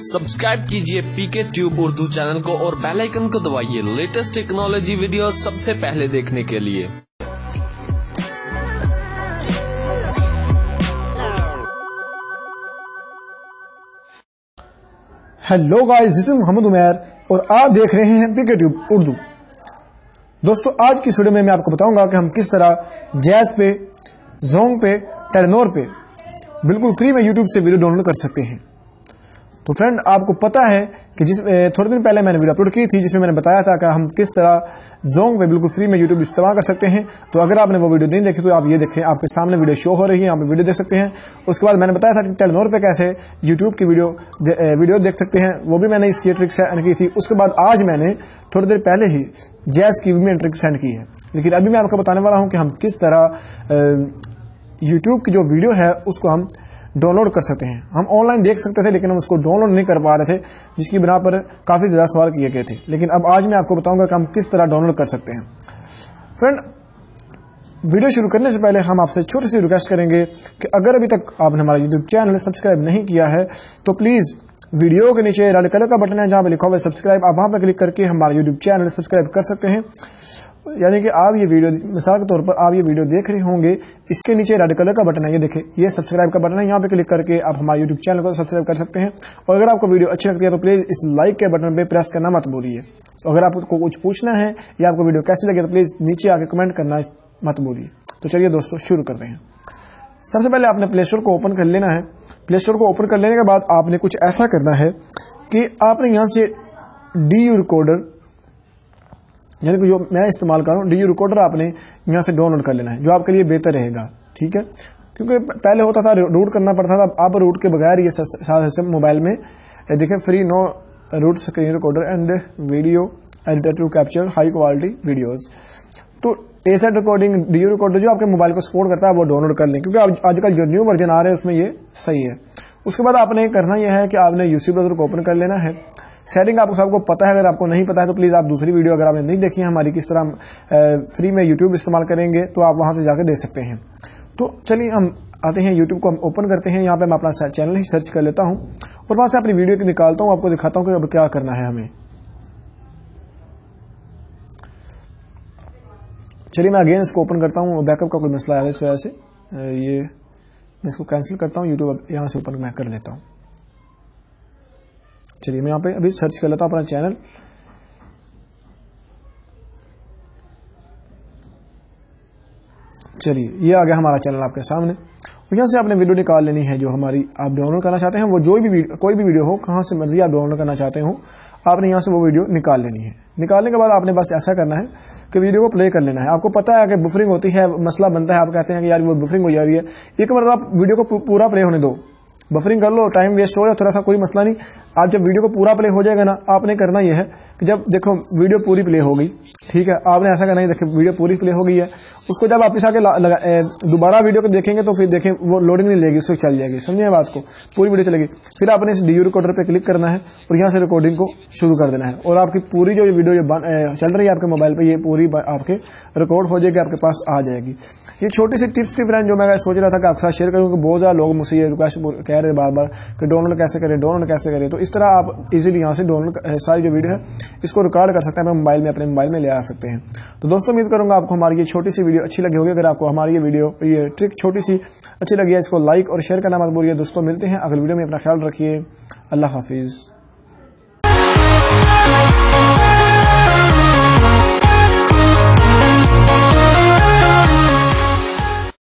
Subscribe कीजिए पीके tube Urdu channel को और बेल आइकन को दबाइए लेटेस्ट टेक्नोलॉजी वीडियो सबसे पहले देखने के लिए। Hello guys, this is Mohammad Umair और आप देख रहे हैं पीके ट्यूब उर्दू। दोस्तों, आज की वीडियो में मैं आपको बताऊंगा कि हम किस तरह जैज़ पे, ज़ोंग पे, टेलेनोर पे बिल्कुल फ्री में यूट्यूब से वीडियो डाउनलोड कर सकते हैं। तो फ्रेंड, आपको पता है कि थोड़े दिन पहले मैंने वीडियो अपलोड की थी जिसमें मैंने बताया था कि हम किस तरह ज़ोंग पे बिल्कुल फ्री में यूट्यूब इस्तेमाल कर सकते हैं। तो अगर आपने वो वीडियो नहीं देखी तो आप ये देखें, आपके सामने वीडियो शो हो रही है, आप वीडियो देख सकते हैं। उसके बाद मैंने बताया था कि टेलेनोर पे कैसे यूट्यूब की वीडियो देख सकते हैं, वो भी मैंने इसकी ट्रिक सेंड की थी। उसके बाद आज मैंने थोड़ी देर पहले ही जैज़ की भी ट्रिक सेंड की है। लेकिन अभी मैं आपको बताने वाला हूँ कि हम किस तरह यूट्यूब की जो वीडियो है उसको हम डाउनलोड कर सकते हैं। हम ऑनलाइन देख सकते थे लेकिन हम उसको डाउनलोड नहीं कर पा रहे थे, जिसकी बिना पर काफी ज्यादा सवाल किए गए थे। लेकिन अब आज मैं आपको बताऊंगा कि हम किस तरह डाउनलोड कर सकते हैं। फ्रेंड, वीडियो शुरू करने से पहले हम आपसे छोटी सी रिक्वेस्ट करेंगे कि अगर अभी तक आपने हमारा यूट्यूब चैनल सब्सक्राइब नहीं किया है तो प्लीज वीडियो के नीचे रेड कलर का बटन है जहां पर लिखा हुआ है सब्सक्राइब, आप वहां पर क्लिक करके हमारा यूट्यूब चैनल सब्सक्राइब कर सकते हैं। यानी कि आप ये वीडियो, मिसाल के तौर पर आप ये वीडियो देख रहे होंगे, इसके नीचे रेड कलर का बटन है, ये देखिए, ये सब्सक्राइब का बटन है, यहाँ पे क्लिक करके आप हमारे यूट्यूब चैनल को सब्सक्राइब कर सकते हैं। और अगर आपको वीडियो अच्छी लगती है तो प्लीज इस लाइक के बटन पे प्रेस करना मत भूलिए। तो अगर आपको कुछ पूछना है या आपको वीडियो कैसी लगे तो प्लीज नीचे आके कमेंट करना मत भूलिए। तो चलिए दोस्तों, शुरू करते हैं। सबसे पहले आपने प्ले स्टोर को ओपन कर लेना है। प्ले स्टोर को ओपन कर लेने के बाद आपने कुछ ऐसा करना है कि आपने यहाँ से DU रिकॉर्डर, यानी कि जो मैं इस्तेमाल कर रहा हूँ DU रिकॉर्डर, आपने यहाँ से डाउनलोड कर लेना है, जो आपके लिए बेहतर रहेगा। ठीक है, क्योंकि पहले होता था रूट करना पड़ता था, अब रूट के बगैर ये सारा सिस्टम मोबाइल में देखें, free no root screen recorder and video editor to capture high quality videos. तो एसेट रिकॉर्डिंग DU रिकॉर्डर जो आपके मोबाइल को सपोर्ट करता है वो डाउनलोड कर लें, क्योंकि आजकल जो न्यू वर्जन आ रहे हैं उसमें ये सही है। उसके बाद आपने करना यह है कि आपने यूसी ब्राउज़र को ओपन कर लेना है। सेटिंग आपको सबको पता है, अगर आपको नहीं पता है तो प्लीज आप दूसरी वीडियो अगर आपने नहीं देखी है हमारी किस तरह फ्री में यूट्यूब इस्तेमाल करेंगे तो आप वहां से जाकर देख सकते हैं। तो चलिए हम आते हैं, यूट्यूब को हम ओपन करते हैं। यहाँ पे मैं अपना चैनल ही सर्च कर लेता हूँ और वहां से अपनी वीडियो निकालता हूँ, आपको दिखाता हूँ कि अब क्या करना है हमें। चलिए मैं अगेन इसको ओपन करता हूँ, बैकअप का कोई मसला है इस वजह से ये मैं इसको कैंसिल करता हूँ, यूट्यूब यहाँ से ओपन मैं कर लेता हूँ। चलिए मैं यहाँ पे अभी सर्च कर लेता हूँ अपना चैनल। चलिए ये आ गया हमारा चैनल आपके सामने। यहाँ से आपने वीडियो निकाल लेनी है जो हमारी आप डाउनलोड करना चाहते हैं, वो जो भी कोई भी वीडियो हो, कहाँ से मर्जी आप डाउनलोड करना चाहते हो, आपने यहाँ से वो वीडियो निकाल लेनी है। निकालने के बाद आपने बस ऐसा करना है कि वीडियो को प्ले कर लेना है। आपको पता है कि बफरिंग होती है, मसला बनता है, आप कहते हैं कि यार वो बफरिंग हो जा रही है। एक बार आप वीडियो को पूरा प्ले होने दो, बफरिंग कर लो, टाइम वेस्ट हो या थोड़ा सा कोई मसला नहीं। आप जब वीडियो को पूरा प्ले हो जाएगा ना, आपने करना यह है कि जब देखो वीडियो पूरी प्ले हो गई, ठीक है, आपने ऐसा करना है, देखो वीडियो पूरी प्ले हो गई है, उसको जब आप इस आगे दोबारा वीडियो को देखेंगे तो फिर देखें वो लोडिंग नहीं लेगी, उसको चल जाएगी, समझे बात को, पूरी वीडियो चलेगी। फिर आपने इस DU रिकॉर्डर पे क्लिक करना है और यहाँ से रिकॉर्डिंग को शुरू कर देना है और आपकी पूरी जो वीडियो चल रही है आपके मोबाइल पे, ये पूरी आपके रिकॉर्ड हो जाएगी, आपके पास आ जाएगी। ये छोटी सी टिप्स थी फ्रेंड जो मैं सोच रहा था कि आपके साथ शेयर करूँ, कि बहुत ज्यादा लोग मुझसे ये रिक्वेस्ट कह रहे बार बार कि डाउनलोड कैसे करें। तो इस तरह आप इजीली यहाँ से डाउनलोड सारी जो वीडियो है इसको रिकॉर्ड कर सकते हैं, अपने मोबाइल में ले आ सकते हैं। तो दोस्तों, उम्मीद करूंगा आपको हमारी ये छोटी सी वीडियो अच्छी लगी होगी। अगर आपको हमारी ये ट्रिक छोटी सी अच्छी लगी है, इसको लाइक और शेयर करना मत भूलिए। दोस्तों, मिलते हैं अगली वीडियो में, अपना ख्याल रखिए। अल्लाह हाफिज।